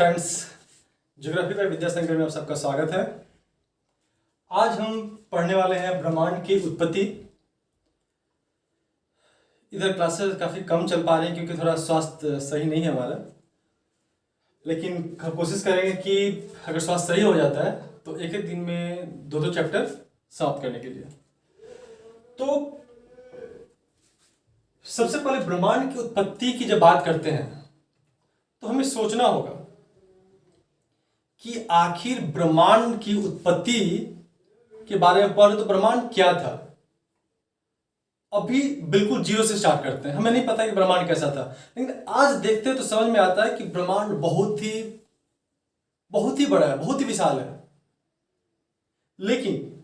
Friends, geography bye Vidyasagar में आप सबका स्वागत है। आज हम पढ़ने वाले हैं ब्रह्मांड की उत्पत्ति। इधर क्लासेस काफ़ी कम चल पा रही हैं क्योंकि थोड़ा स्वास्थ्य सही नहीं है हमारा, लेकिन हम कोशिश करेंगे कि अगर स्वास्थ्य सही हो जाता है तो एक एक दिन में दो चैप्टर समाप्त करने के लिए। तो सबसे पहले ब्रह्मांड की उत्पत्ति की जब बात करते हैं तो हमें सोचना होगा कि आखिर ब्रह्मांड की उत्पत्ति के बारे में पढ़े तो ब्रह्मांड क्या था। अभी बिल्कुल जीरो से स्टार्ट करते हैं। हमें नहीं पता कि ब्रह्मांड कैसा था, लेकिन आज देखते हैं तो समझ में आता है कि ब्रह्मांड बहुत ही बड़ा है, बहुत ही विशाल है। लेकिन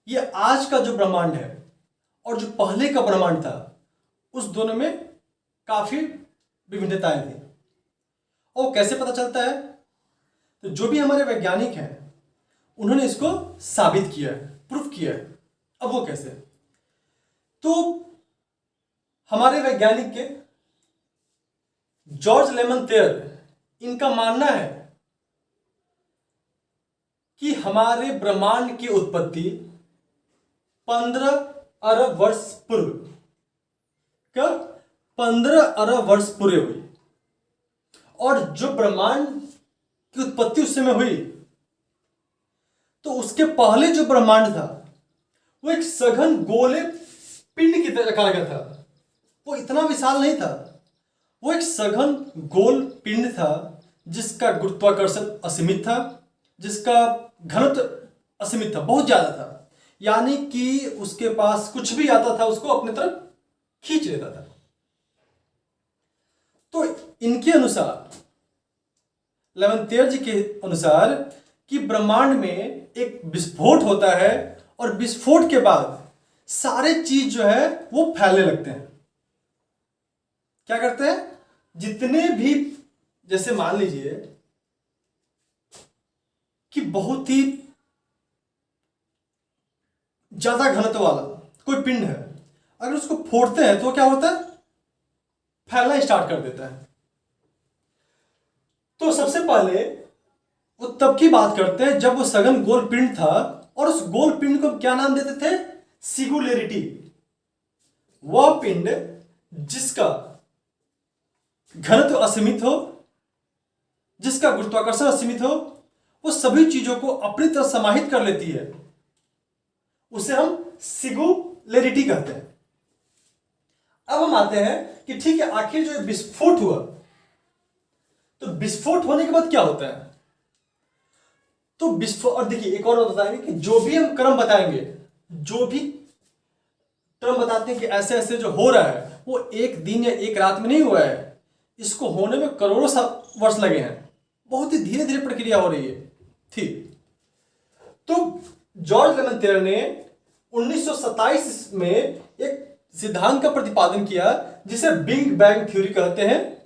ये आज का जो ब्रह्मांड है और जो पहले का ब्रह्मांड था, उस दोनों में काफी विभिन्नताएं थी। और कैसे पता चलता है? तो जो भी हमारे वैज्ञानिक हैं उन्होंने इसको साबित किया है, प्रूफ किया है। अब वो कैसे? तो हमारे वैज्ञानिक के जॉर्ज लेमन थेयर, इनका मानना है कि हमारे ब्रह्मांड की उत्पत्ति 15 अरब वर्ष पूर्व, कब? 15 अरब वर्ष पूर्व हुई। और जो ब्रह्मांड की उत्पत्ति उस समय हुई तो उसके पहले जो ब्रह्मांड था वो एक सघन गोले पिंड की तरह का था। वो इतना विशाल नहीं था, वो एक सघन गोल पिंड था जिसका गुरुत्वाकर्षण असीमित था, जिसका घनत्व असीमित था, बहुत ज्यादा था। यानी कि उसके पास कुछ भी आता था उसको अपनी तरफ खींच लेता था। तो इनके अनुसार, लेमन थेयर जी के अनुसार, कि ब्रह्मांड में एक विस्फोट होता है और विस्फोट के बाद सारे चीज जो है वो फैलने लगते हैं। क्या करते हैं? जितने भी, जैसे मान लीजिए कि बहुत ही ज्यादा घनत्व वाला कोई पिंड है, अगर उसको फोड़ते हैं तो क्या होता है? फैलना स्टार्ट कर देता है। तो सबसे पहले वो तब की बात करते हैं जब वो सघन गोल पिंड था, और उस गोल पिंड को क्या नाम देते थे? सिंगुलैरिटी। वह पिंड जिसका घनत्व असीमित हो, जिसका गुरुत्वाकर्षण असीमित हो, वो सभी चीजों को अपनी तरफ समाहित कर लेती है, उसे हम सिंगुलैरिटी कहते हैं। अब हम आते हैं कि ठीक है, आखिर जो विस्फोट हुआ, तो विस्फोट होने के बाद क्या होता है? तो विस्फोट, और देखिए एक और बात बताएंगे कि जो भी हम क्रम बताएंगे, जो भी क्रम बताते हैं कि ऐसे ऐसे जो हो रहा है वो एक दिन या एक रात में नहीं हुआ है, इसको होने में करोड़ों वर्ष लगे हैं। बहुत ही धीरे धीरे प्रक्रिया हो रही है। ठीक, तो जॉर्ज लेमन थेयर ने 1927 में एक सिद्धांत का प्रतिपादन किया जिसे बिग बैंग थ्योरी कहते हैं,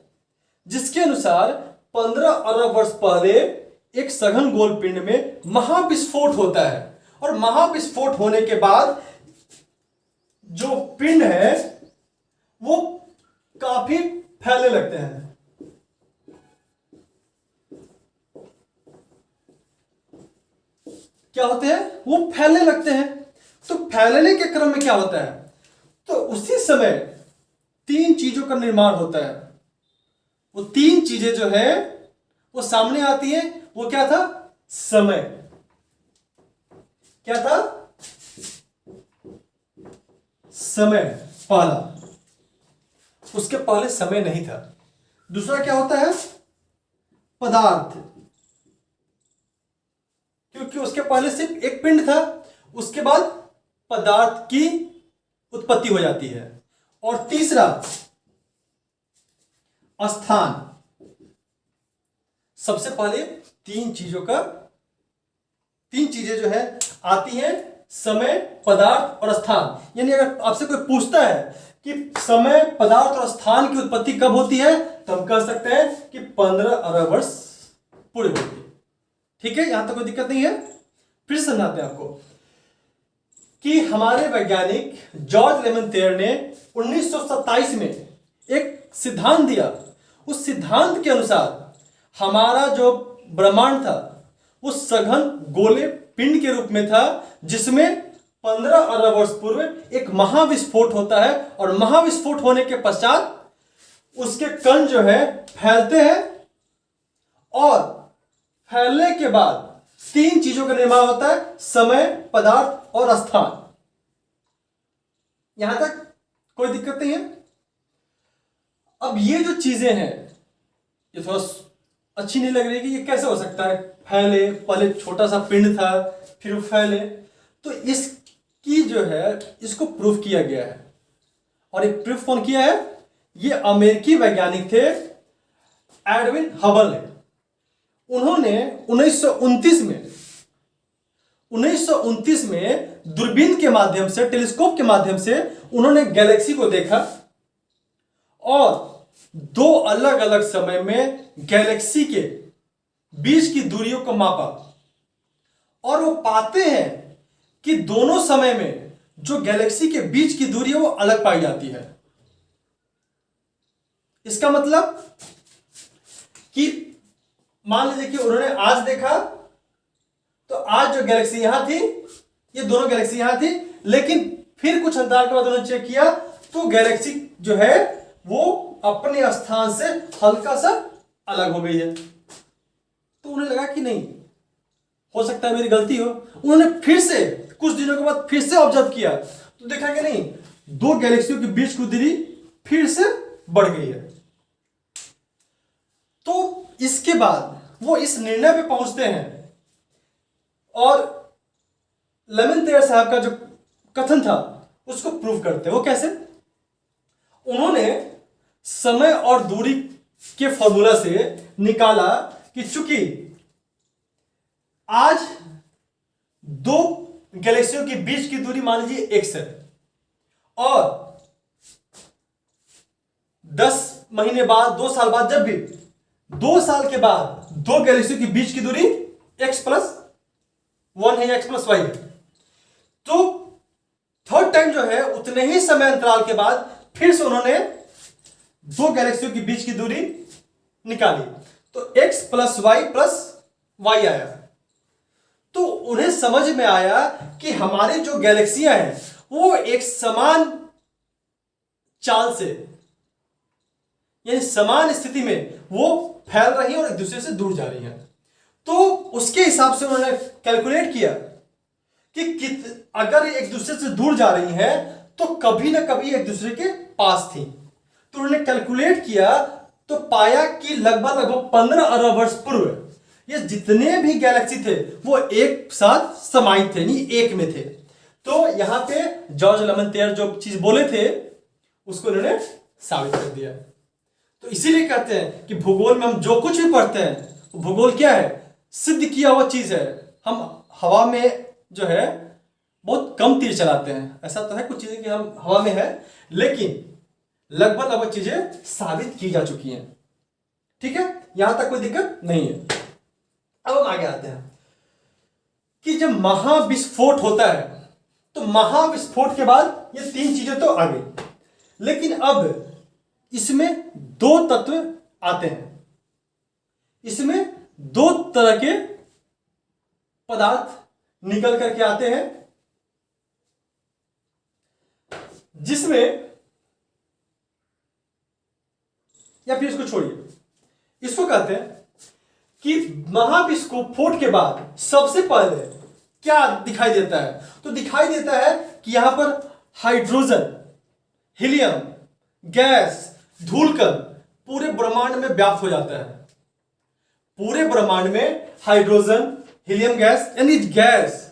जिसके अनुसार 15 अरब वर्ष पहले एक सघन गोल पिंड में महाविस्फोट होता है, और महाविस्फोट होने के बाद जो पिंड है वो काफी फैलने लगते हैं। क्या होते हैं? वो फैलने लगते हैं। तो फैलने के क्रम में क्या होता है? तो उसी समय 3 चीजों का निर्माण होता है। वो 3 चीजें जो है वो सामने आती है। वो क्या था? समय। क्या था? समय पहला। उसके पहले समय नहीं था। दूसरा क्या होता है? पदार्थ, क्योंकि उसके पहले सिर्फ एक पिंड था, उसके बाद पदार्थ की उत्पत्ति हो जाती है। और तीसरा स्थान। सबसे पहले 3 चीजें जो है आती हैं, समय, पदार्थ और स्थान। यानी अगर आपसे कोई पूछता है कि समय, पदार्थ और स्थान की उत्पत्ति कब होती है, तो हम कह सकते हैं कि 15 अरब वर्ष पूरे होती है। ठीक है, यहां तक कोई दिक्कत नहीं है। फिर समझाते हैं आपको कि हमारे वैज्ञानिक जॉर्ज लेमन थेयर ने 1927 में एक सिद्धांत दिया। उस सिद्धांत के अनुसार हमारा जो ब्रह्मांड था वो सघन गोले पिंड के रूप में था, जिसमें 15 अरब वर्ष पूर्व एक महाविस्फोट होता है, और महाविस्फोट होने के पश्चात उसके कण जो है फैलते हैं, और फैलने के बाद 3 चीजों का निर्माण होता है: समय, पदार्थ और स्थान। यहां तक कोई दिक्कत नहीं है। अब ये जो चीजें हैं ये थोड़ा अच्छी नहीं लग रही कि ये कैसे हो सकता है, फैले, पहले छोटा सा पिंड था फिर वो फैले। तो इसकी जो है इसको प्रूफ किया गया है, और एक प्रूफ कौन किया है? ये अमेरिकी वैज्ञानिक थे एडविन हबल ने। उन्होंने 1929 में दूरबीन के माध्यम से, टेलीस्कोप के माध्यम से उन्होंने गैलेक्सी को देखा, और 2 अलग अलग समय में गैलेक्सी के बीच की दूरियों को मापा, और वो पाते हैं कि दोनों समय में जो गैलेक्सी के बीच की दूरी है वो अलग पाई जाती है। इसका मतलब कि मान लीजिए कि उन्होंने आज देखा तो आज जो गैलेक्सी यहां थी, ये दोनों गैलेक्सी यहां थी, लेकिन फिर कुछ अंतराल के बाद उन्होंने चेक किया तो गैलेक्सी जो है वो अपने स्थान से हल्का सा अलग हो गई है। तो उन्हें लगा कि नहीं, हो सकता है मेरी गलती हो। उन्होंने फिर से कुछ दिनों के बाद फिर से ऑब्जर्व किया तो देखा कि नहीं, 2 गैलेक्सियों के बीच की दूरी फिर से बढ़ गई है। तो इसके बाद वो इस निर्णय पे पहुंचते हैं, और लेमेंतेयर साहब का जो कथन था उसको प्रूव करते हैं। वो कैसे? उन्होंने समय और दूरी के फॉर्मूला से निकाला कि चूंकि आज 2 गैलेक्सियों के बीच की दूरी मान लीजिए x है, और 10 महीने बाद, 2 साल बाद, जब भी 2 साल के बाद 2 गैलेक्सियों के बीच की दूरी x+1 है या x+y है, तो थर्ड टाइम जो है उतने ही समय अंतराल के बाद फिर से उन्होंने 2 गैलेक्सियों के बीच की दूरी निकाली, तो x+y+y आया। तो उन्हें समझ में आया कि हमारी जो गैलेक्सियां हैं वो एक समान चाल से, यानी समान स्थिति में वो फैल रही हैं और एक दूसरे से दूर जा रही हैं। तो उसके हिसाब से उन्होंने कैलकुलेट किया कि अगर एक दूसरे से दूर जा रही हैं तो कभी ना कभी एक दूसरे के पास थी। तो उन्होंने कैलकुलेट किया तो पाया कि लगभग 15 अरब वर्ष पूर्व ये जितने भी गैलेक्सी थे वो एक साथ समाहित थे, नहीं एक में थे। तो यहां पे जॉर्ज लेमेंतेयर जो चीज बोले थे उसको इन्होंने साबित कर दिया। तो इसीलिए कहते हैं कि भूगोल में हम जो कुछ भी पढ़ते हैं, भूगोल क्या है? सिद्ध किया हुआ चीज है। हम हवा में जो है बहुत कम तीर चलाते हैं, ऐसा तो है कुछ चीजें कि हम हवा में है, लेकिन लगभग चीजें साबित की जा चुकी हैं। ठीक है, यहां तक कोई दिक्कत नहीं है। अब हम आगे आते हैं कि जब महाविस्फोट होता है तो महाविस्फोट के बाद ये 3 चीजें तो आ गई, लेकिन अब इसमें 2 तत्व आते हैं। इसमें 2 तरह के पदार्थ निकल करके आते हैं, जिसमें, या फिर इसको छोड़िए, इसको कहते हैं कि महाविस्फोट के बाद सबसे पहले क्या दिखाई देता है? तो दिखाई देता है कि यहां पर हाइड्रोजन, हीलियम गैस, धूलकण पूरे ब्रह्मांड में व्याप्त हो जाता है। पूरे ब्रह्मांड में हाइड्रोजन, हीलियम गैस यानी गैस,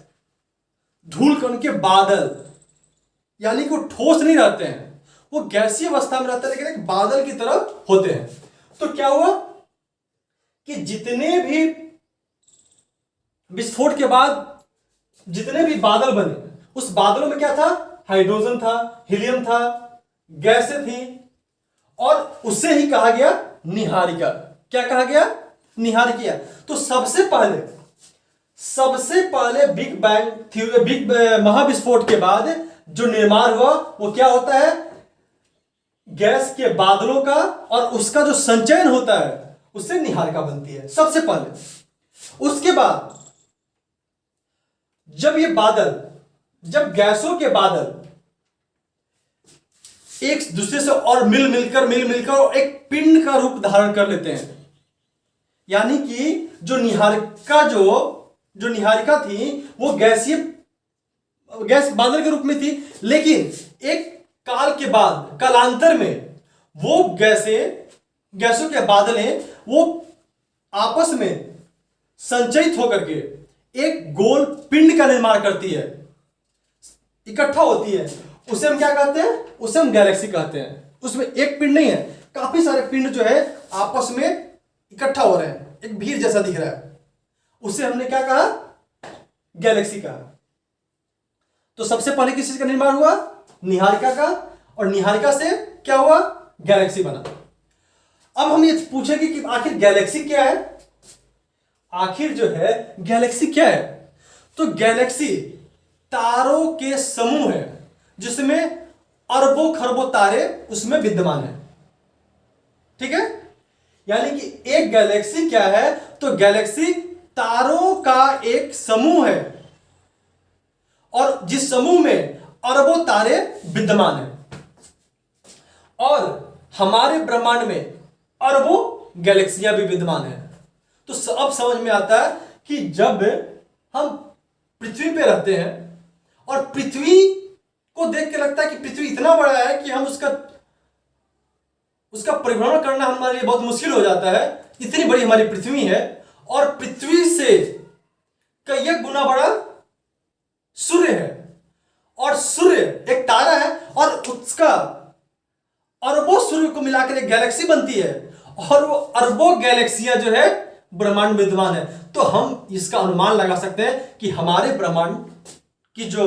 धूलकण के बादल, यानी कि वो ठोस नहीं रहते हैं, वो गैसीय अवस्था में रहते हैं, लेकिन एक बादल की तरह होते हैं। तो क्या हुआ कि जितने भी विस्फोट के बाद जितने भी बादल बने, उस बादलों में क्या था? हाइड्रोजन था, हीलियम था, गैसें थी, और उससे ही कहा गया निहारिका। क्या कहा गया? निहारिका। तो सबसे पहले बिग महाविस्फोट के बाद जो निर्माण हुआ वो क्या होता है? गैस के बादलों का, और उसका जो संचयन होता है उससे निहारिका बनती है सबसे पहले। उसके बाद जब गैसों के बादल एक दूसरे से और मिल मिलकर एक पिंड का रूप धारण कर लेते हैं, यानी कि जो निहारिका थी वो गैस बादल के रूप में थी, लेकिन एक कालांतर में वो गैसों के बादलें वो आपस में संचयित होकर के एक गोल पिंड का निर्माण करती है, इकट्ठा होती है। उसे हम क्या कहते हैं? उसे हम गैलेक्सी कहते हैं। उसमें एक पिंड नहीं है, काफी सारे पिंड जो है आपस में इकट्ठा हो रहे हैं, एक भीड़ जैसा दिख रहा है, उसे हमने क्या कहा? गैलेक्सी कहा। तो सबसे पहले किस चीज का निर्माण हुआ? निहारिका का, और निहारिका से क्या हुआ? गैलेक्सी बना। अब हम ये पूछेंगे कि आखिर गैलेक्सी क्या है? आखिर जो है गैलेक्सी क्या है? तो गैलेक्सी तारों के समूह है जिसमें अरबों खरबों तारे उसमें विद्यमान है। ठीक है, यानी कि एक गैलेक्सी क्या है? तो गैलेक्सी तारों का एक समूह है, और जिस समूह में अरबों तारे विद्यमान है। और हमारे ब्रह्मांड में अरबों गैलेक्सियां भी विद्यमान है। तो अब समझ में आता है कि जब हम पृथ्वी पे रहते हैं और पृथ्वी को देख के लगता है कि पृथ्वी इतना बड़ा है कि हम उसका परिभ्रमण करना हमारे लिए बहुत मुश्किल हो जाता है, इतनी बड़ी हमारी पृथ्वी है। और पृथ्वी से कई गुना बड़ा सूर्य है, और सूर्य एक तारा है, और उसका अरबों सूर्य को मिलाकर एक गैलेक्सी बनती है, और वो अरबों गैलेक्सियां जो है ब्रह्मांड में विद्यमान है। तो हम इसका अनुमान लगा सकते हैं कि हमारे ब्रह्मांड की जो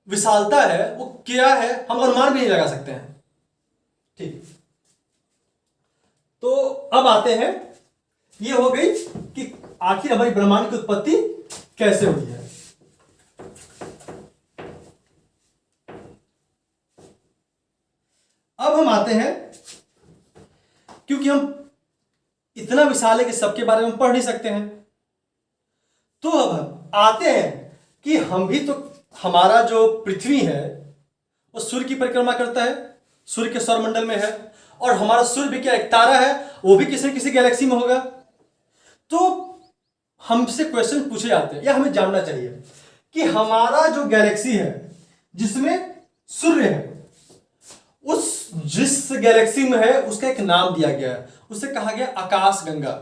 विशालता है वो क्या है, हम अनुमान भी नहीं लगा सकते हैं। ठीक, तो अब आते हैं, ये हो गई कि आखिर हमारी ब्रह्मांड की उत्पत्ति कैसे हुई है। अब हम आते हैं, क्योंकि हम इतना विशाल है कि सबके बारे में पढ़ नहीं सकते हैं, तो अब हम आते हैं कि हम भी तो, हमारा जो पृथ्वी है वो सूर्य की परिक्रमा करता है, सूर्य के सौरमंडल में है, और हमारा सूर्य भी क्या एक तारा है, वो भी किसी न किसी गैलेक्सी में होगा। तो हमसे क्वेश्चन पूछे जाते हैं, या हमें जानना चाहिए कि हमारा जो गैलेक्सी है जिसमें सूर्य है, जिस गैलेक्सी में है उसका एक नाम दिया गया है, उसे कहा गया आकाश गंगा।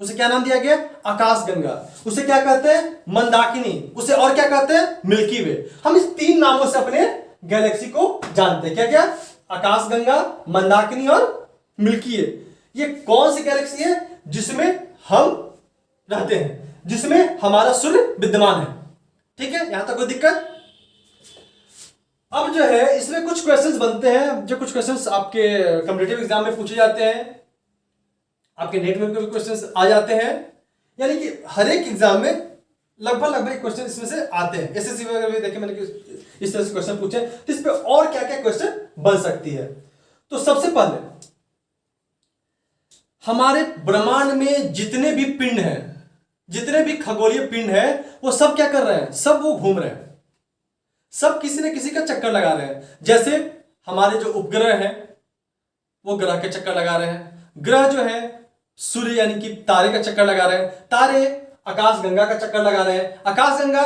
उसे क्या नाम दिया गया? आकाश गंगा। उसे क्या कहते हैं? मंदाकिनी। उसे और क्या कहते हैं? मिल्की वे। हम इस तीन नामों से अपने गैलेक्सी को जानते हैं। क्या क्या? आकाश गंगा, मंदाकिनी और मिल्की वे। ये कौन सी गैलेक्सी है? जिसमें हम रहते हैं, जिसमें हमारा सूर्य विद्यमान है। ठीक है, यहां तक कोई दिक्कत? अब जो है इसमें कुछ क्वेश्चंस बनते हैं, जो कुछ क्वेश्चंस आपके कॉम्पिटिटिव एग्जाम में पूछे जाते हैं, आपके नेट में भी क्वेश्चंस आ जाते हैं, यानी कि हर एक एग्जाम में लगभग क्वेश्चन इसमें से आते हैं। एसएससी वगैरह भी देखे मैंने इस तरह से क्वेश्चन पूछे, तो इस पे और क्या क्या क्वेश्चन बन सकती है। तो सबसे पहले हमारे ब्रह्मांड में जितने भी पिंड हैं, जितने भी खगोलीय पिंड हैं, वो सब क्या कर रहे हैं? सब वो घूम रहे हैं, सब किसी न किसी का चक्कर लगा रहे हैं। जैसे हमारे जो उपग्रह हैं वो ग्रह के चक्कर लगा रहे हैं, ग्रह जो है सूर्य यानी कि तारे का चक्कर लगा रहे हैं, तारे आकाश गंगा का चक्कर लगा रहे हैं, आकाश गंगा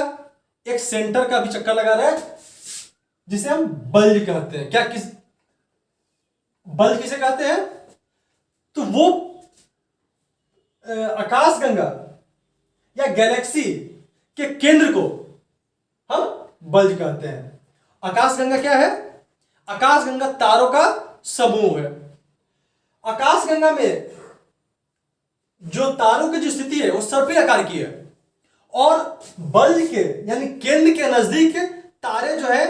एक सेंटर का भी चक्कर लगा रहा है जिसे हम बल्ज कहते हैं। क्या बल्ज किसे कहते हैं? तो वो आकाश गंगा या गैलेक्सी के केंद्र को हम बल्ज कहते हैं। आकाश गंगा क्या है? आकाश गंगा तारों का समूह है। आकाश गंगा में जो तारों की जो स्थिति है वो सर्पिल आकार की है, और बल्ज के यानी केंद्र के नजदीक तारे जो है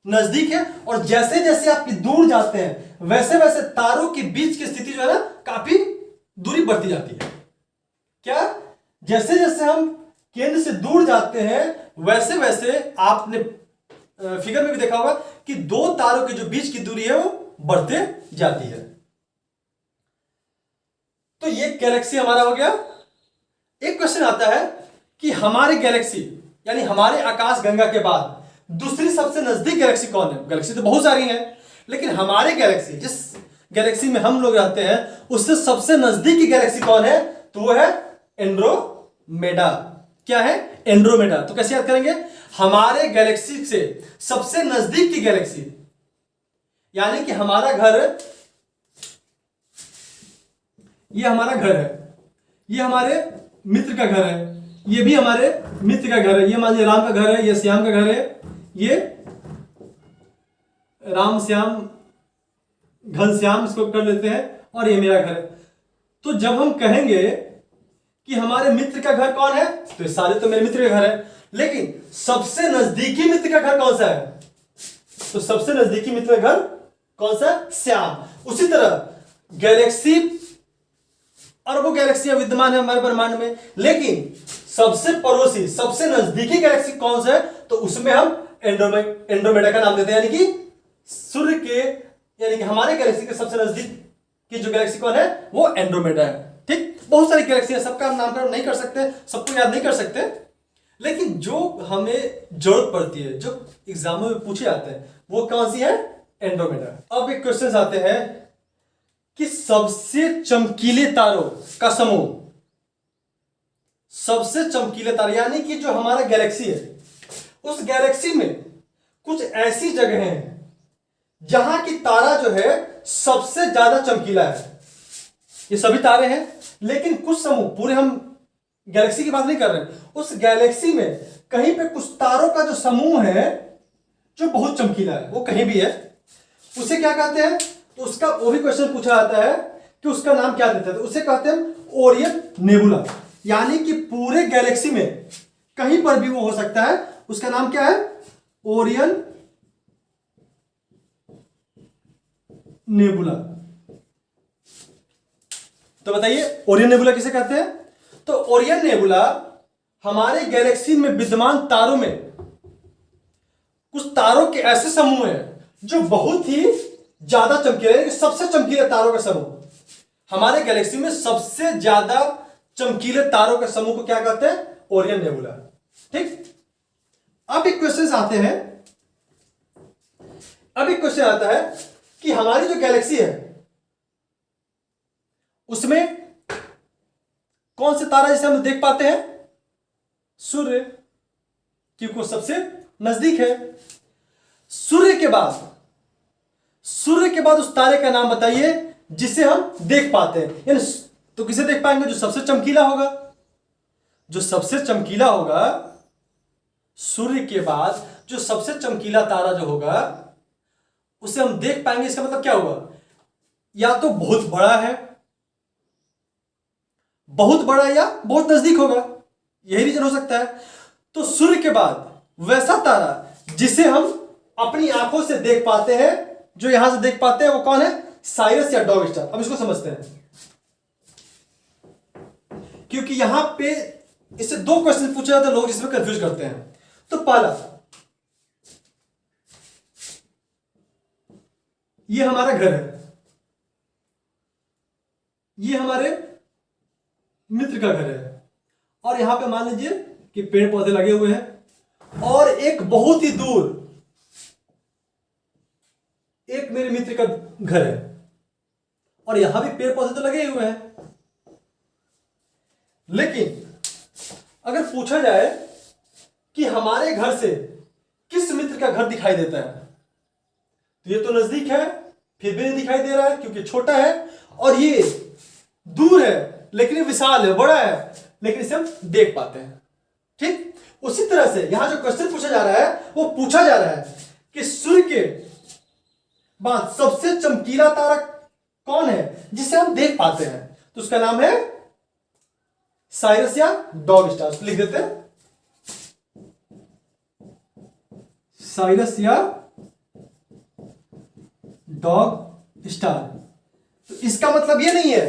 नजदीक है, और जैसे जैसे आप दूर जाते हैं वैसे वैसे तारों के बीच की स्थिति जो है ना काफी दूरी बढ़ती जाती है। क्या? जैसे जैसे हम केंद्र से दूर जाते हैं वैसे वैसे आपने फिगर में भी देखा होगा कि दो तारों के जो बीच की दूरी है वो बढ़ते जाती है। तो ये गैलेक्सी हमारा हो गया। एक क्वेश्चन आता है कि हमारे गैलेक्सी यानी हमारे आकाश गंगा के बाद दूसरी सबसे नजदीक गैलेक्सी कौन है? गैलेक्सी तो बहुत सारी हैं, लेकिन हमारे गैलेक्सी, जिस गैलेक्सी में हम लोग रहते हैं, उससे सबसे नजदीक की गैलेक्सी कौन है? तो वो है एंड्रोमेडा। क्या है? एंड्रोमेडा। तो कैसे याद करेंगे? हमारे गैलेक्सी से सबसे नजदीक की गैलेक्सी, यानी कि हमारा घर, ये हमारा घर है, ये हमारे मित्र का घर है, ये भी हमारे मित्र का घर है, ये मान लीजिए राम का घर है, ये श्याम का घर है, ये राम श्याम घनश्याम इसको कर लेते हैं, और ये मेरा घर है। तो जब हम कहेंगे कि हमारे मित्र का घर कौन है, तो ये सारे तो मेरे मित्र का घर है, लेकिन सबसे नजदीकी मित्र का घर कौन सा है? तो सबसे नजदीकी मित्र का घर कौन सा? श्याम। उसी तरह गैलेक्सी, अरबों गैलेक्सियां विद्यमान है हमारे ब्रह्मांड में, लेकिन सबसे पड़ोसी, सबसे नजदीकी गैलेक्सी कौन सा है? तो उसमें हम एंड्रोमेडा का नाम देते हैं, यानी कि सूर्य के, यानी कि हमारे गैलेक्सी के सबसे नजदीक की जो गैलेक्सी कौन है? वो एंड्रोमेडा है। ठीक, बहुत सारी गैलेक्सी है, सबका नामकरण नहीं कर सकते, सबको याद नहीं कर सकते, लेकिन जो हमें जरूरत पड़ती है, जो एग्जामों में पूछे जाते हैं, वो कौन सी है? एंड्रोमेडा। अब एक क्वेश्चन आते हैं कि सबसे चमकीले तारों का समूह, सबसे चमकीले तारे, यानी कि जो हमारा गैलेक्सी है, उस गैलेक्सी में कुछ ऐसी जगह हैं जहां की तारा जो है सबसे ज्यादा चमकीला है। ये सभी तारे हैं, लेकिन कुछ समूह, पूरे हम गैलेक्सी की बात नहीं कर रहे हैं, उस गैलेक्सी में कहीं पे कुछ तारों का जो समूह है जो बहुत चमकीला है, वो कहीं भी है, उसे क्या कहते हैं? तो उसका वो भी क्वेश्चन पूछा जाता है कि उसका नाम क्या देते हैं? तो उसे कहते हैं ओरियन नेबुला, यानी कि पूरे गैलेक्सी में कहीं पर भी वो हो सकता है। उसका नाम क्या है? Orion nebula. तो बताइए ओरियन नेबुला किसे कहते हैं? तो ओरियन नेबुला हमारे गैलेक्सी में विद्यमान तारों में कुछ तारों के ऐसे समूह हैं जो बहुत ही ज्यादा चमकीले, सबसे चमकीले तारों का समूह। हमारे गैलेक्सी में सबसे ज्यादा चमकीले तारों के समूह को क्या कहते हैं? Orion nebula. ठीक, अब एक क्वेश्चन आते हैं, अब एक क्वेश्चन आता है कि हमारी जो गैलेक्सी है उसमें कौन से तारा जिसे हम देख पाते हैं? सूर्य, क्योंकि वो सबसे नजदीक है। सूर्य के बाद, सूर्य के बाद उस तारे का नाम बताइए जिसे हम देख पाते हैं। यानी तो किसे देख पाएंगे? जो सबसे चमकीला होगा। जो सबसे चमकीला होगा, सूर्य के बाद जो सबसे चमकीला तारा जो होगा उसे हम देख पाएंगे। इसका मतलब क्या हुआ? या तो बहुत बड़ा है, बहुत बड़ा, या बहुत नजदीक होगा, यही रीजन हो सकता है। तो सूर्य के बाद वैसा तारा जिसे हम अपनी आंखों से देख पाते हैं, जो यहां से देख पाते हैं, वो कौन है? साइरस या डॉग स्टार। अब इसको समझते हैं, क्योंकि यहां पे इससे दो क्वेश्चन पूछे जाते हैं, लोग इसमें कंफ्यूज करते हैं। तो पहला, ये हमारा घर है, ये हमारे मित्र का घर है, और यहां पे मान लीजिए कि पेड़ पौधे लगे हुए हैं, और एक बहुत ही दूर एक मेरे मित्र का घर है, और यहां भी पेड़ पौधे तो लगे हुए हैं। लेकिन अगर पूछा जाए कि हमारे घर से किस मित्र का घर दिखाई देता है, तो ये तो नजदीक है, फिर भी नहीं दिखाई दे रहा है क्योंकि छोटा है, और ये दूर है लेकिन ये विशाल है, बड़ा है, लेकिन इसे हम देख पाते हैं। ठीक, उसी तरह से यहां जो क्वेश्चन पूछा जा रहा है वो पूछा जा रहा है कि सूर्य के बाद सबसे चमकीला तारा कौन है जिसे हम देख पाते हैं? तो उसका नाम है साइरस या डॉग स्टार। लिख देते हैं साइरस या डॉग स्टार। तो इसका मतलब यह नहीं है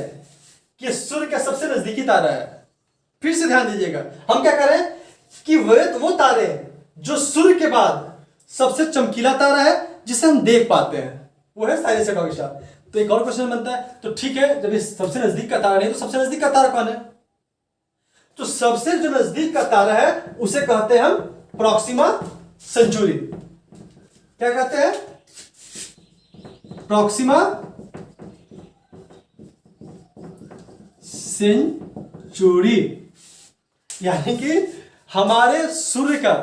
कि सूर्य का सबसे नजदीकी तारा है। फिर से ध्यान दीजिएगा, हम क्या करें कि वो तारे जो सूर्य के बाद सबसे चमकीला तारा है जिसे हम देख पाते हैं, वो है साइरस या डॉग स्टार। तो एक और क्वेश्चन बनता है, तो ठीक है, जब ये सबसे नजदीक का तारा नहीं तो सबसे नजदीक का तारा कौन है? तो सबसे जो नजदीक का तारा है उसे कहते हैं हम प्रॉक्सिमा सेंचुरी। क्या कहते हैं? Proxima Centauri. यानी कि हमारे सूर्य का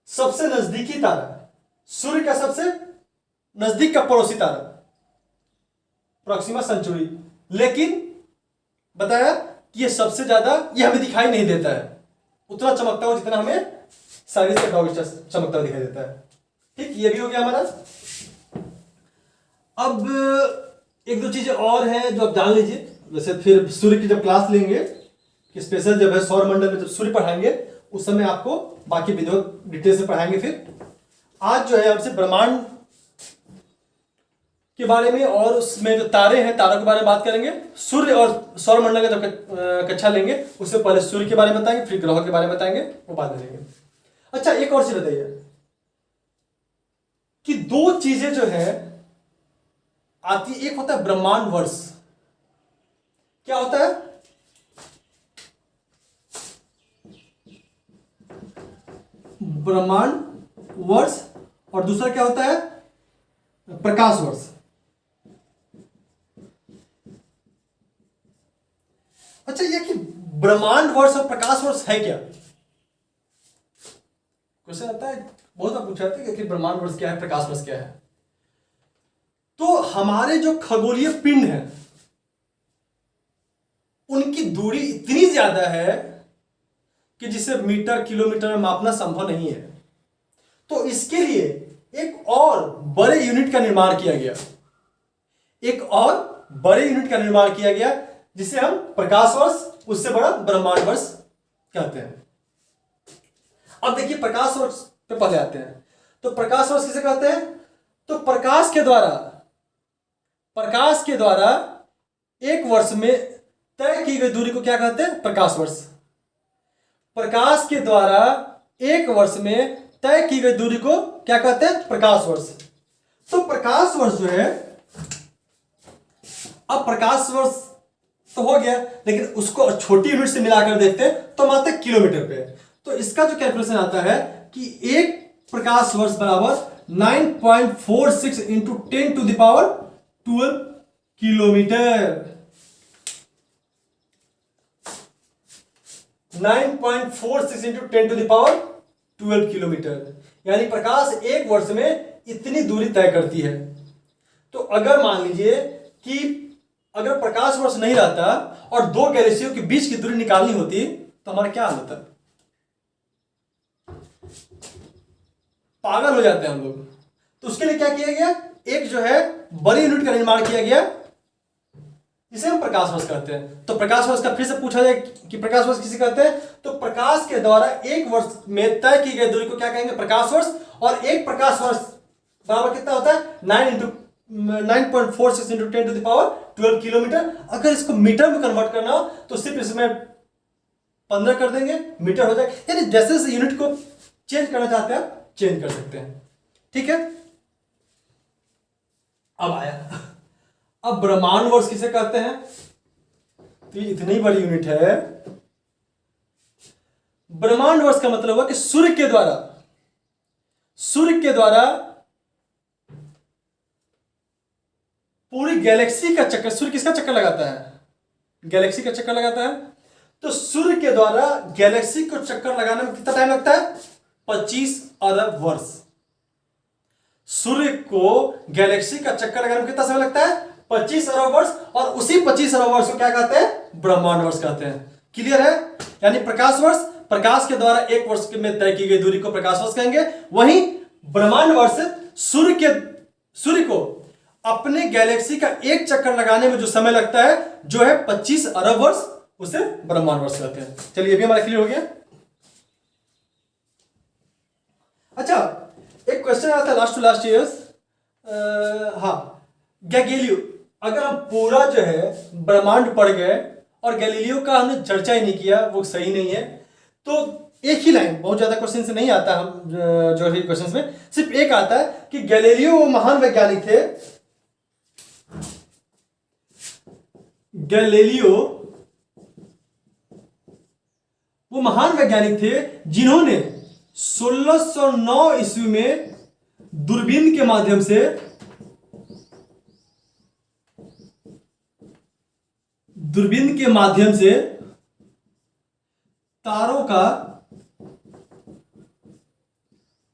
सबसे नजदीकी तारा, सूर्य का सबसे नजदीक का पड़ोसी तारा, प्रॉक्सिमा सेंचुरी। लेकिन बताया कि ये सबसे ज्यादा ये हमें दिखाई नहीं देता है, उतना चमकता हुआ जितना हमें साइरिस का डॉग चमकता हुआ दिखाई देता है। ठीक, ये भी हो गया हमारा। अब एक दो चीजें और हैं जो आप जान लीजिए। वैसे फिर सूर्य की जब क्लास लेंगे कि स्पेशल जब है सौर मंडल में जब सूर्य पढ़ाएंगे उस समय आपको बाकी वीडियो डिटेल से पढ़ाएंगे। फिर आज जो है हमसे ब्रह्मांड के बारे में और उसमें जो तारे हैं तारों के बारे में बात करेंगे। सूर्य और सौर मंडल का जब कक्षा लेंगे उससे पहले सूर्य के बारे में बताएंगे, फिर ग्रहों के बारे में बताएंगे, वो बाद में लेंगे। अच्छा, एक और चीज बताइए कि दो चीजें जो है आती, एक होता है ब्रह्मांड वर्ष। क्या होता है? ब्रह्मांड वर्ष, और दूसरा क्या होता है? प्रकाश वर्ष। अच्छा, ये कि ब्रह्मांड वर्ष और प्रकाश वर्ष है क्या? क्वेश्चन आता है, बहुत बार पूछा जाता है कि ब्रह्मांड वर्ष क्या है, प्रकाश वर्ष क्या है। तो हमारे जो खगोलीय पिंड हैं उनकी दूरी इतनी ज्यादा है कि जिसे मीटर किलोमीटर में मापना संभव नहीं है। तो इसके लिए एक और बड़े यूनिट का निर्माण किया गया, एक और बड़े यूनिट का निर्माण किया गया जिसे हम प्रकाश वर्ष, उससे बड़ा ब्रह्मांड वर्ष कहते हैं। अब देखिए प्रकाश वर्ष पे पहले आते हैं। तो प्रकाश वर्ष किसे कहते हैं? तो प्रकाश के द्वारा एक वर्ष में तय की गई दूरी को क्या कहते हैं? प्रकाश वर्ष। प्रकाश के द्वारा एक वर्ष में तय की गई दूरी को क्या कहते हैं? प्रकाश वर्ष। तो प्रकाश वर्ष जो है, अब प्रकाश वर्ष तो हो गया, लेकिन उसको छोटी यूनिट से मिलाकर देखते हैं तो मात्र किलोमीटर पे। तो इसका जो कैलकुलेशन आता है कि एक प्रकाश वर्ष बराबर 9.46 into 10 to the power 12 kilometre. 9.46 into 10 to the power 12 kilometre, यानी प्रकाश एक वर्ष में इतनी दूरी तय करती है। तो अगर मान लीजिए कि अगर प्रकाश वर्ष नहीं रहता और दो गैलेक्सियों के बीच की दूरी निकालनी होती तो हमारा क्या हाल होता? पागल हो जाते हैं हम लोग। तो उसके लिए क्या किया गया? एक जो है बड़ी यूनिट का निर्माण किया गया जिसे हम प्रकाश वर्ष कहते हैं। तो प्रकाश वर्ष का फिर से पूछा जाए कि प्रकाश वर्ष किसे कहते हैं? तो प्रकाश के द्वारा एक वर्ष में तय की गई दूरी को क्या कहेंगे? प्रकाश वर्ष। और एक प्रकाश वर्ष बराबर कितना होता है? 9.46 into 10 to the power 12 kilometre. अगर इसको मीटर में कन्वर्ट करना हो तो सिर्फ इसमें 15 कर देंगे, मीटर हो जाएगा। यानी जैसे जैसे यूनिट को चेंज करना चाहते हैं आप चेंज कर सकते हैं। ठीक है, अब आया, अब ब्रह्मांड वर्ष किसे कहते हैं? तो ये इतनी बड़ी यूनिट है। ब्रह्मांड वर्ष का मतलब हुआ कि सूर्य के द्वारा पूरी गैलेक्सी का चक्कर, सूर्य किसका चक्कर लगाता है? गैलेक्सी का चक्कर लगाता है। तो सूर्य के द्वारा गैलेक्सी को चक्कर लगाने में कितना टाइम लगता है? 25 अरब वर्ष। सूर्य को गैलेक्सी का चक्कर लगाने में कितना समय लगता है? 25 अरब वर्ष। और उसी 25 अरब वर्ष को क्या कहते हैं? ब्रह्मांड वर्ष कहते हैं। क्लियर है? यानी प्रकाश वर्ष, प्रकाश के द्वारा एक वर्ष में तय की गई दूरी को प्रकाश वर्ष कहेंगे। वहीं ब्रह्मांड वर्ष सूर्य को अपने गैलेक्सी का एक चक्कर लगाने में जो समय लगता है जो है 25 अरब वर्ष, उसे ब्रह्मांड वर्ष कहते हैं। चलिए, ये भी हमारा क्लियर हो गया। अच्छा, एक क्वेश्चन आता है last to last years. Galileo, अगर हम पूरा जो है ब्रह्मांड पढ़ गए और गैलीलियो का हमने चर्चा ही नहीं किया, वो सही नहीं है। तो एक ही लाइन, बहुत ज्यादा क्वेश्चन से नहीं आता हम ज्योग्राफी क्वेश्चन में, सिर्फ एक आता है कि गैलीलियो वो महान वैज्ञानिक थे गैलीलियो वो महान वैज्ञानिक थे जिन्होंने 1609 ईस्वी में दूरबीन के माध्यम से तारों का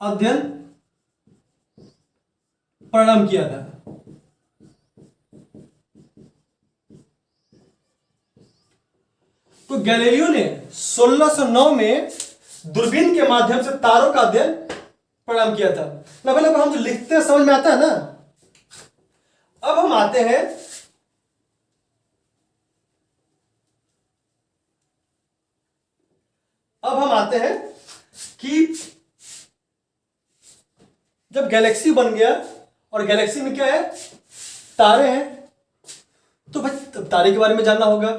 अध्ययन प्रारंभ किया था। तो गैलीलियो ने 1609 में दूरबीन के माध्यम से तारों का अध्ययन प्रारंभ किया था। लगभग हम जो लिखते हैं समझ में आता है ना। अब हम आते हैं कि जब गैलेक्सी बन गया और गैलेक्सी में क्या है, तारे हैं, तो भाई तारे के बारे में जानना होगा,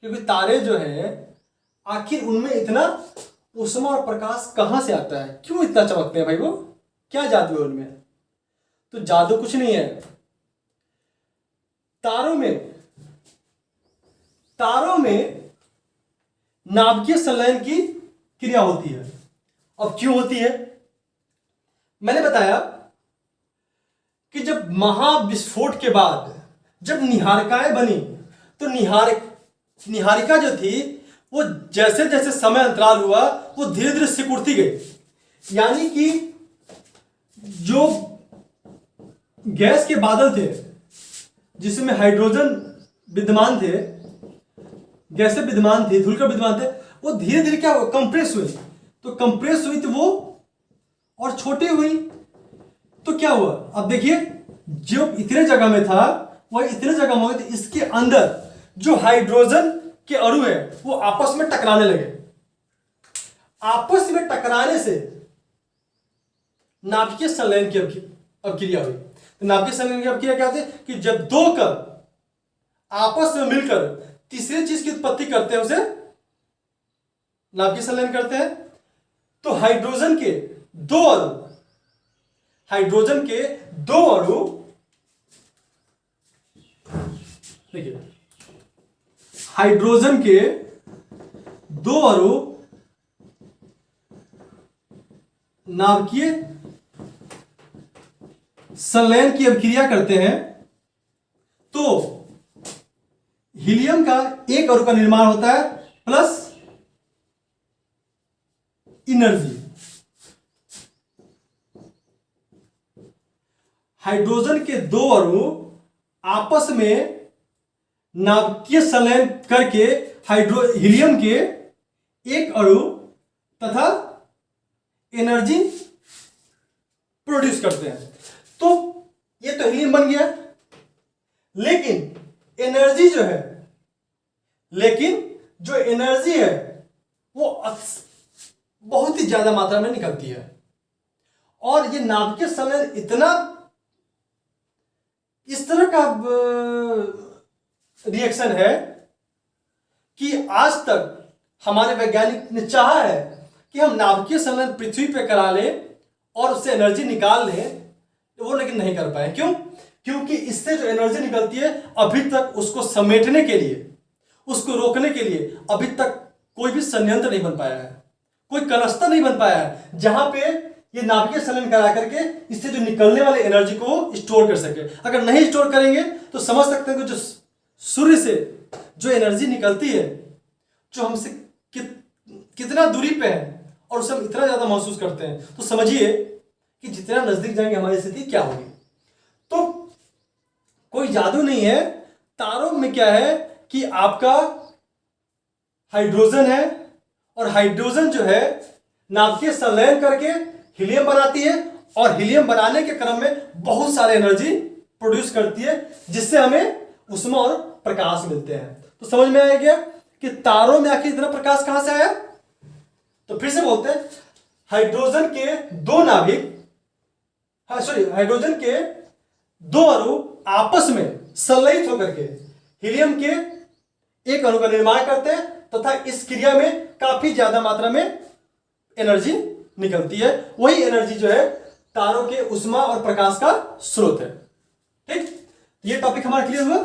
क्योंकि तारे जो है आखिर उनमें इतना ऊष्मा और प्रकाश कहां से आता है, क्यों इतना चमकते हैं भाई, वो क्या जादू है उनमें। तो जादू कुछ नहीं है, तारों में नाभिकीय संलयन की क्रिया होती है। अब क्यों होती है, मैंने बताया कि जब महाविस्फोट के बाद जब निहारिकाएं बनी तो निहारिका जो थी वो जैसे जैसे समय अंतराल हुआ वो धीरे धीरे सिकुड़ती गई। यानी कि जो गैस के बादल थे जिसमें हाइड्रोजन विद्यमान थे, गैसें विद्यमान थी, धूलिकण विद्यमान थे, वो धीरे धीरे क्या हुआ, कंप्रेस हुई। तो कंप्रेस हुई तो वो और छोटी हुई तो क्या हुआ, अब देखिए जो इतने जगह में था वह इतने जगह में हो गया, तो इसके अंदर जो हाइड्रोजन के अणु है वो आपस में टकराने लगे। आपस में टकराने से नाभिकीय संलयन की अभिक्रिया हुई। तो नाभिकीय संलयन की अभिक्रिया क्या होती है कि जब दो कण आपस में मिलकर तीसरी चीज की उत्पत्ति करते हैं उसे नाभिकीय संलयन करते हैं। तो हाइड्रोजन के दो अणु देखिए, हाइड्रोजन के दो अणु नाभिकीय संलयन की अभिक्रिया करते हैं तो हीलियम का एक अणु का निर्माण होता है प्लस एनर्जी। हाइड्रोजन के दो अणु आपस में नाभिकीय संलयन करके हीलियम के एक अणु तथा एनर्जी प्रोड्यूस करते हैं। तो ये तो हीलियम बन गया, लेकिन एनर्जी है वो बहुत ही ज्यादा मात्रा में निकलती है। और ये नाभिकीय संलयन इतना इस तरह का रिएक्शन है कि आज तक हमारे वैज्ञानिक ने चाहा है कि हम नाभिकीय संलयन पृथ्वी पे करा लें और उससे एनर्जी निकाल लें, वो लेकिन नहीं कर पाए। क्यों? क्योंकि इससे जो एनर्जी निकलती है अभी तक उसको समेटने के लिए, उसको रोकने के लिए अभी तक कोई भी संयंत्र नहीं बन पाया है, कोई कलस्तर नहीं बन पाया है जहां पे ये नाभिकीय संलयन करा करके इससे जो निकलने वाले एनर्जी को स्टोर कर सके। अगर नहीं स्टोर करेंगे तो समझ सकते हैं कि जो सूर्य से जो एनर्जी निकलती है, जो हमसे कितना दूरी पे है और उसे हम इतना ज्यादा महसूस करते हैं, तो समझिए कि जितना नजदीक जाएंगे हमारी स्थिति क्या होगी। तो कोई जादू नहीं है, तारों में क्या है कि आपका हाइड्रोजन है और हाइड्रोजन जो है नाभिकीय संलयन करके हीलियम बनाती है और हीलियम बनाने के क्रम में बहुत सारे एनर्जी प्रोड्यूस करती है जिससे हमें ऊष्मा और प्रकाश मिलते हैं। तो समझ में आ गया कि तारों में आखिर इतना प्रकाश कहां से आया। तो फिर से बोलते हैं, हाइड्रोजन के दो हाइड्रोजन के दो अणु आपस में संलयित होकर के हीलियम के एक अणु का निर्माण करते हैं तथा इस क्रिया में काफी ज्यादा मात्रा में एनर्जी निकलती है। वही एनर्जी जो है तारों के ऊष्मा और प्रकाश का स्रोत है। ठीक, ये टॉपिक हमारा क्लियर हुआ।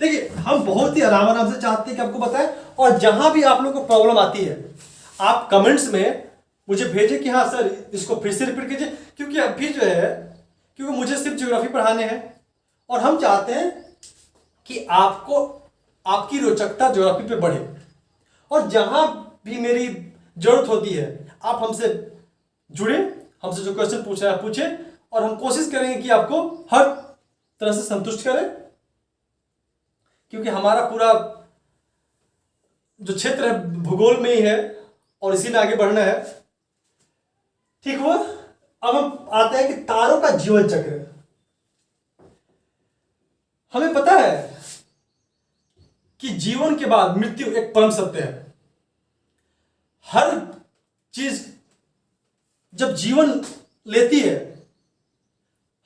देखिए हम बहुत ही आराम आराम से चाहते हैं कि आपको बताएं, और जहां भी आप लोगों को प्रॉब्लम आती है आप कमेंट्स में मुझे भेजें कि हाँ सर इसको फिर से रिपीट कीजिए, क्योंकि अभी जो है क्योंकि मुझे सिर्फ ज्योग्राफी पढ़ाने हैं और हम चाहते हैं कि आपको आपकी रोचकता ज्योग्राफी पे बढ़े, और जहां भी मेरी जरूरत होती है आप हमसे जुड़े, हमसे जो क्वेश्चन पूछना है पूछें, और हम कोशिश करेंगे कि आपको हर तरह से संतुष्ट करें, क्योंकि हमारा पूरा जो क्षेत्र है भूगोल में ही है और इसी में आगे बढ़ना है। ठीक हुआ। अब हम आते हैं कि तारों का जीवन चक्र। हमें पता है कि जीवन के बाद मृत्यु एक परम सत्य है। हर चीज जब जीवन लेती है,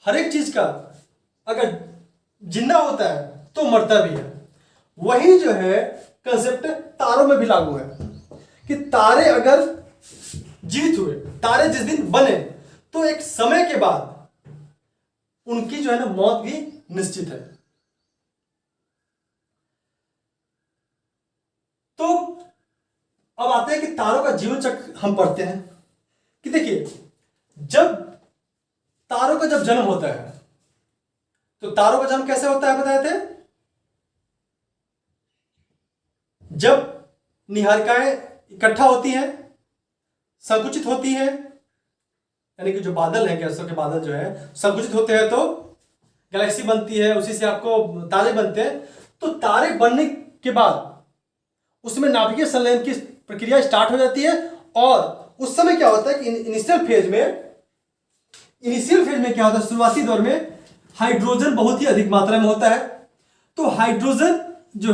हर एक चीज का अगर जिंदा होता है तो मरता भी है। वही जो है कंसेप्ट तारों में भी लागू है कि तारे अगर जीवित हुए, तारे जिस दिन बने, तो एक समय के बाद उनकी जो है ना मौत भी निश्चित है। तो अब आते हैं कि तारों का जीवन चक्र हम पढ़ते हैं कि देखिए जब तारों का जब जन्म होता है तो तारों का जन्म कैसे होता है बताए थे, जब निहारिकाएं इकट्ठा होती हैं, संकुचित होती हैं, यानी कि जो बादल है गैसों के बादल जो है संकुचित होते हैं तो गैलेक्सी बनती है, उसी से आपको तारे बनते हैं। तो तारे बनने के बाद उसमें नाभिकीय संलयन की प्रक्रिया स्टार्ट हो जाती है, और उस समय क्या होता है कि इनिशियल फेज में क्या होता है, शुरुआती दौर में हाइड्रोजन बहुत ही अधिक मात्रा में होता है। तो हाइड्रोजन जो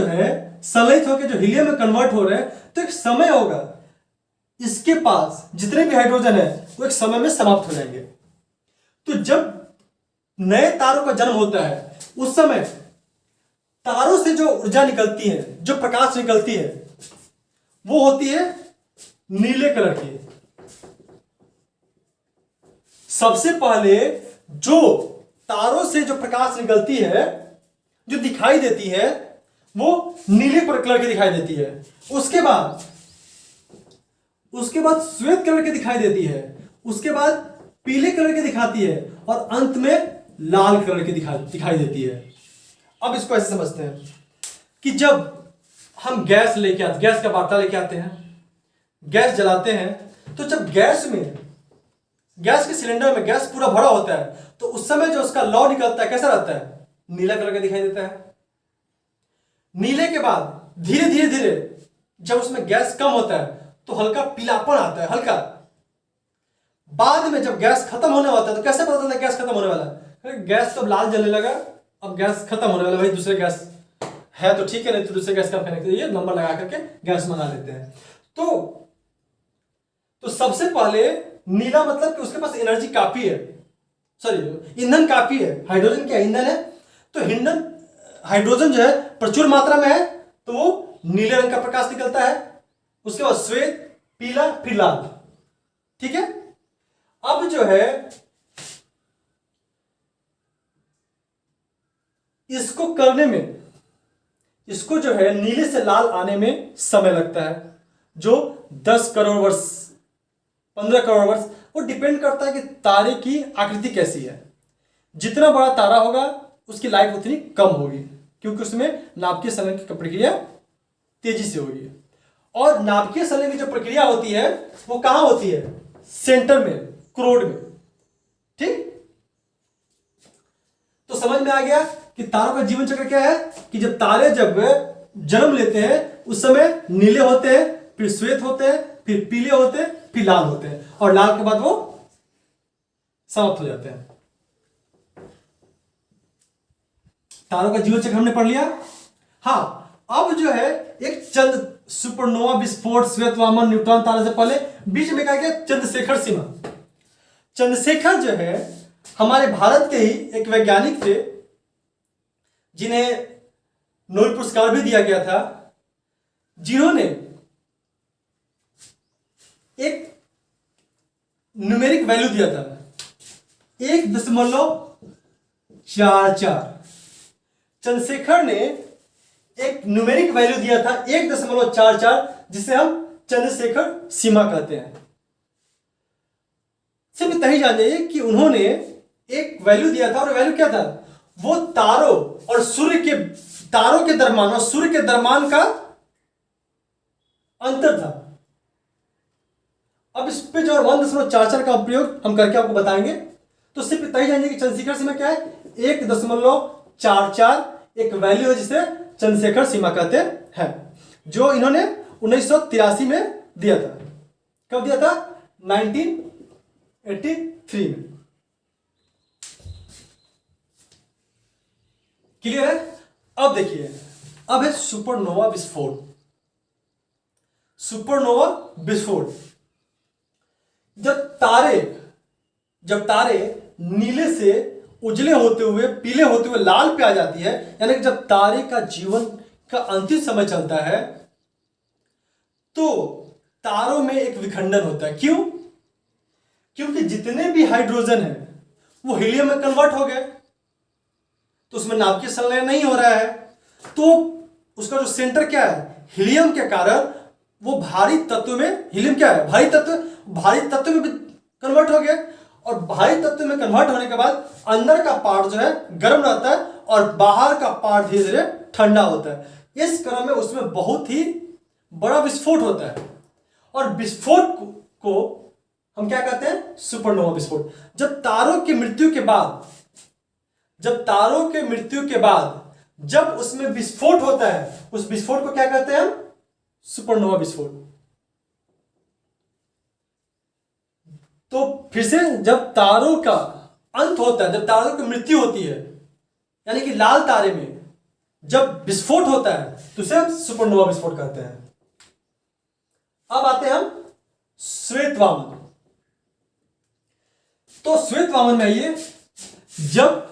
है संलयित होकर जो हीलियम में कन्वर्ट हो रहे हैं, तो एक समय होगा इसके पास जितने भी हाइड्रोजन है वो एक समय में समाप्त हो जाएंगे। तो जब नए तारों का जन्म होता है उस समय तारों से जो ऊर्जा निकलती है, जो प्रकाश निकलती है, वो होती है नीले कलर की। सबसे पहले जो तारों से जो प्रकाश निकलती है, जो दिखाई देती है, वो नीले कलर की दिखाई देती है। उसके बाद श्वेत कलर की दिखाई देती है, उसके बाद पीले कलर की दिखाती है, और अंत में लाल कलर की दिखाई देती है। अब इसको ऐसे समझते हैं कि जब हम गैस का बाटला लेके आते हैं, गैस जलाते हैं, तो जब गैस के सिलेंडर में गैस पूरा भरा होता है, तो उस समय जो उसका लौ निकलता है कैसा रहता है, नीला कलर का दिखाई देता है। नीले के बाद धीरे धीरे जब उसमें गैस कम होता है तो हल्का पीलापन आता है, हल्का। बाद में जब गैस खत्म होने वाला है तो कैसे पता चलता है गैस खत्म होने वाला है, गैस तो लाल जलने लगा, अब गैस खत्म होने वाला, भाई दूसरे गैस है तो ठीक है, नहीं तो दूसरे गैस का कनेक्ट करिए, नंबर लगा करके गैस मंगा लेते हैं। तो सबसे पहले नीला मतलब कि उसके पास एनर्जी काफी है, सॉरी ईंधन काफी है। हाइड्रोजन क्या ईंधन है, तो हाइड्रोजन जो है प्रचुर मात्रा में है, तो वो नीले रंग का प्रकाश निकलता है। उसके बाद श्वेत, पीला, फिर लाल। ठीक है। अब जो है इसको करने में, इसको जो है नीले से लाल आने में समय लगता है, जो 10 करोड़ वर्ष, 15 करोड़ वर्ष, वो डिपेंड करता है कि तारे की आकृति कैसी है। जितना बड़ा तारा होगा उसकी लाइफ उतनी कम होगी, क्योंकि उसमें नाभिकीय संलयन की प्रक्रिया तेजी से होगी। और नाभिकीय संलयन की जो प्रक्रिया होती है वो कहां होती है, सेंटर में, क्रोड में। ठीक। तो समझ में आ गया कि तारों का जीवन चक्र क्या है, कि जब तारे जन्म लेते हैं उस समय नीले होते हैं, फिर श्वेत होते हैं, फिर पीले होते हैं, फिर लाल होते हैं, और लाल के बाद वो समाप्त हो जाते हैं। तारों का जीवन चक्र हमने पढ़ लिया। हाँ, अब जो है एक चंद सुपरनोवा विस्फोट, श्वेत वामन, न्यूट्रॉन तारे से पहले बीच में क्या गया, चंद्रशेखर सीमा। चंद्रशेखर जो है हमारे भारत के ही एक वैज्ञानिक थे, जिन्हें नोबेल पुरस्कार भी दिया गया था, जिन्होंने एक न्यूमेरिक वैल्यू दिया था 1.1 44। चंद्रशेखर ने एक न्यूमेरिक वैल्यू दिया था 1.44, जिसे हम चंद्रशेखर सीमा कहते हैं। सिर्फ इतना ही जान जाइए कि उन्होंने एक वैल्यू दिया था, और वैल्यू क्या था? वो तारों और सूर्य के दरम्यान और सूर्य के दरम्यान का अंतर था। अब इस पे जो 1.44 का प्रयोग हम करके आपको बताएंगे। तो सिर्फ इतना ही जानिए कि चंद्रशेखर सीमा क्या है? 1.44 एक वैल्यू है जिसे चंद्रशेखर सीमा कहते हैं, जो इन्होंने 1983 में दिया था। कब दिया था? 1983 में। क्लियर है? अब देखिए, अब है सुपरनोवा विस्फोट। सुपरनोवा विस्फोट जब तारे नीले से उजले होते हुए, पीले होते हुए लाल पे आ जाती है, यानी कि जब तारे का जीवन का अंतिम समय चलता है, तो तारों में एक विखंडन होता है। क्यों? क्योंकि जितने भी हाइड्रोजन है वो हीलियम में कन्वर्ट हो गए, तो उसमें नाभिकीय संलयन नहीं हो रहा है। तो उसका जो सेंटर क्या है, हीलियम के कारण वो भारी तत्व में, हीलियम क्या है? भारी तत्व में कन्वर्ट हो गया। और भारी तत्व में कन्वर्ट होने के बाद अंदर का पार्ट जो है गर्म रहता है और बाहर का पार्ट धीरे धीरे ठंडा होता है। इस क्रम में उसमें बहुत ही बड़ा विस्फोट होता है, और विस्फोट को हम क्या कहते हैं? सुपरनोवा विस्फोट। जब तारों की मृत्यु के बाद जब उसमें विस्फोट होता है, उस विस्फोट को क्या कहते हैं हम? सुपरनोवा विस्फोट। तो फिर से, जब तारों का अंत होता है, जब तारों की मृत्यु होती है, यानी कि लाल तारे में जब विस्फोट होता है, तो उसे हम सुपरनोवा विस्फोट कहते हैं। अब आते हैं हम श्वेत वामन। तो श्वेत वामन में आइए, जब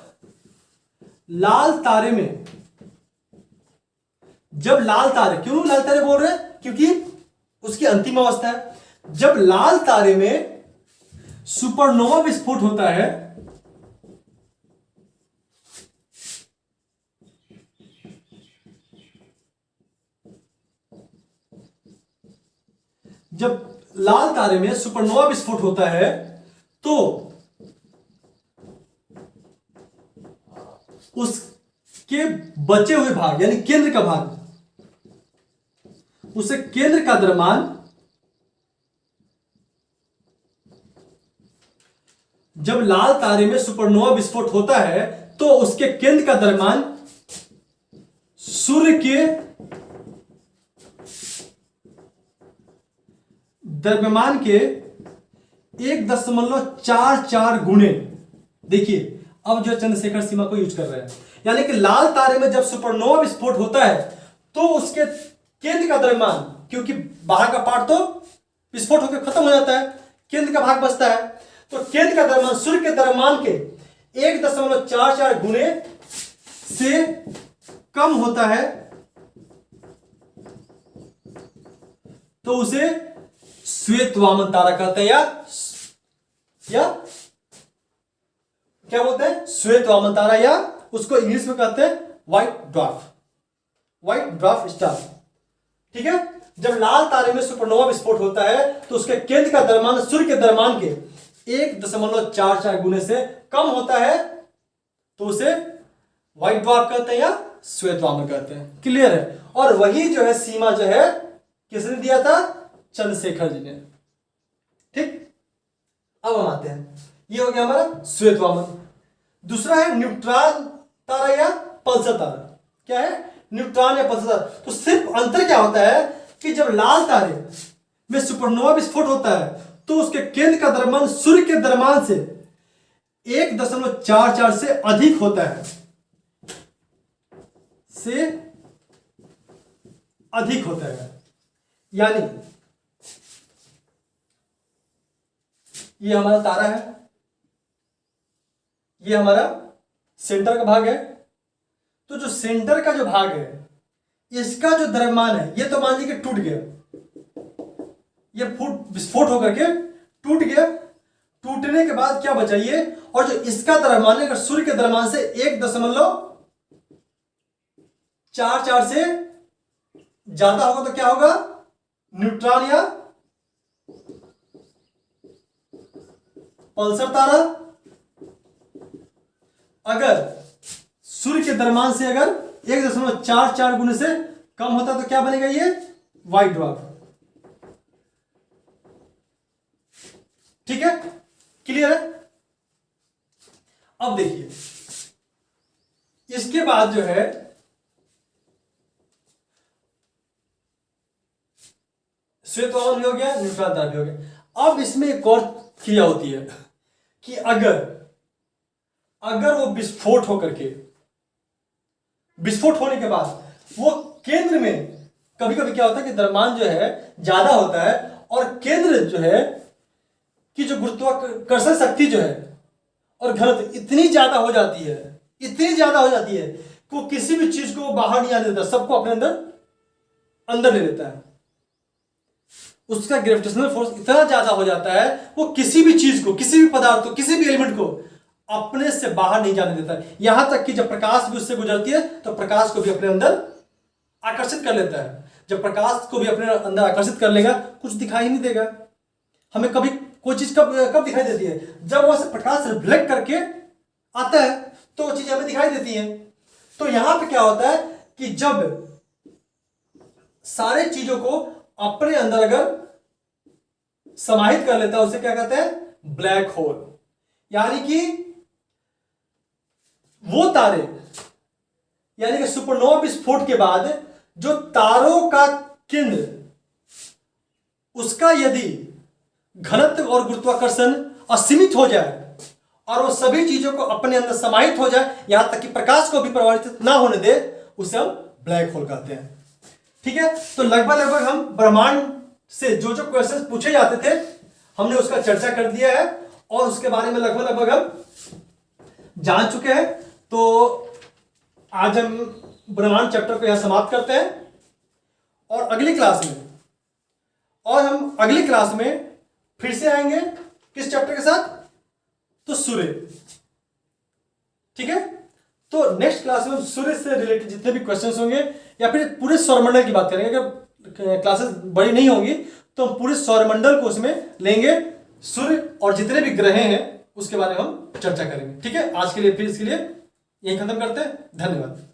लाल तारे क्यों लाल तारे बोल रहे हैं? क्योंकि उसकी अंतिम अवस्था है। जब लाल तारे में सुपरनोवा विस्फोट होता है, जब लाल तारे में सुपरनोवा विस्फोट होता है, तो उसके बचे हुए भाग, यानी केंद्र का भाग, उसे केंद्र का द्रव्यमान, जब लाल तारे में सुपरनोवा विस्फोट होता है तो उसके केंद्र का द्रव्यमान सूर्य के द्रव्यमान के 1.44 गुणे। देखिए, अब जो चंद्रशेखर सीमा को यूज कर रहे हैं, यानी कि लाल तारे में जब सुपरनोवा विस्फोट होता है तो उसके केंद्र का द्रव्यमान, क्योंकि बाहर का पार्ट तो विस्फोट होकर खत्म हो जाता है, केंद्र का भाग बचता है, तो केंद्र का द्रव्यमान सूर्य के द्रव्यमान के 1.44 गुणे से कम होता है, तो उसे श्वेत वामन तारा कहते हैं, या क्या बोलते हैं? श्वेत वामन तारा, या उसको इंग्लिश में कहते हैं व्हाइट ड्वार्फ स्टार। ठीक है? जब लाल तारे में सुपरनोवा विस्फोट होता है तो उसके केंद्र का द्रव्यमान सूर्य के द्रव्यमान के 1.44 गुने से कम होता है, तो उसे व्हाइट ड्वार्फ कहते हैं या श्वेत वामन कहते हैं। क्लियर है? और वही जो है सीमा जो है किसने दिया था? चंद्रशेखर जी ने। ठीक, अब हम आते हैं, ये हो गया हमारा श्वेत वामन। दूसरा है न्यूट्रॉन तारा या पल्सर तारा। क्या है? न्यूट्रॉन या पल्सर तारा। तो सिर्फ अंतर क्या होता है कि जब लाल तारे में सुपरनोवा विस्फोट होता है तो उसके केंद्र का द्रव्यमान सूर्य के द्रव्यमान से 1.44 से अधिक होता है, यानी ये हमारा तारा है, ये हमारा सेंटर का भाग है। तो जो सेंटर का जो भाग है, इसका जो द्रव्यमान है, ये तो मान लीजिए कि टूट गया, ये विस्फोट होकर के टूट गया। टूटने लिखने के बाद क्या बचा ये, और जो इसका द्रव्यमान अगर सूर्य के द्रव्यमान से 1.44 से ज्यादा होगा तो क्या होगा, न्यूट्रॉन या पल्सर तारा। अगर सूर्य के द्रव्यमान से अगर 1.44 गुने से कम होता तो क्या बनेगा, ये व्हाइट ड्वार्फ। ठीक है, क्लियर है। अब देखिए इसके बाद जो है श्वेतवाहन भी हो गया, न्यूट्रॉन तारा भी हो गया। अब इसमें एक और क्रिया होती है कि अगर वो विस्फोट होने के बाद वो केंद्र में, कभी कभी क्या होता है कि द्रव्यमान जो है ज्यादा होता है और केंद्र जो है कि जो गुरुत्वाकर्षण शक्ति जो है और घनत्व इतनी ज्यादा हो जाती है कि वो किसी भी चीज को बाहर नहीं आने देता, सबको अपने अंदर ले लेता है। उसका ग्रेविटेशनल फोर्स इतना ज्यादा हो जाता है वो किसी भी चीज को, किसी भी पदार्थ को, किसी भी एलिमेंट को अपने से बाहर नहीं जाने देता है। यहां तक कि जब प्रकाश भी उससे गुजरती है तो प्रकाश को भी अपने अंदर आकर्षित कर लेता है। जब प्रकाश को भी अपने अंदर आकर्षित कर लेगा कुछ दिखाई नहीं देगा हमें। कभी कोई चीज कब दिखाई देती है, जब वहां से प्रकाश रिफ्लेक्ट करके आता है तो वो चीज हमें दिखाई देती है। तो यहां पे क्या होता है कि जब सारे चीजों को अपने अंदर अगर समाहित कर लेता है उसे क्या कहते हैं, ब्लैक होल। यानी कि वो तारे, यानी कि सुपरनोवा विस्फोट के बाद जो तारों का केंद्र, उसका यदि घनत्व और गुरुत्वाकर्षण असीमित हो जाए और वो सभी चीजों को अपने अंदर समाहित हो जाए, यहां तक कि प्रकाश को भी प्रभावित ना होने दे, उसे हम ब्लैक होल कहते हैं। ठीक है, तो लगभग हम ब्रह्मांड से जो क्वेश्चन पूछे जाते थे हमने उसका चर्चा कर दिया है और उसके बारे में लगभग हम जान चुके हैं। तो आज हम ब्रह्मांड चैप्टर को यहां समाप्त करते हैं और अगली क्लास में फिर से आएंगे किस चैप्टर के साथ, तो सूर्य। ठीक है, तो नेक्स्ट क्लास में सूर्य से रिलेटेड जितने भी क्वेश्चंस होंगे या फिर पूरे सौरमंडल की बात करेंगे। अगर क्लासेस बड़ी नहीं होंगी तो हम पूरे सौरमंडल को उसमें लेंगे, सूर्य और जितने भी ग्रह हैं उसके बारे में हम चर्चा करेंगे। ठीक है, आज के लिए फिर इसके लिए यही खत्म करते हैं। धन्यवाद।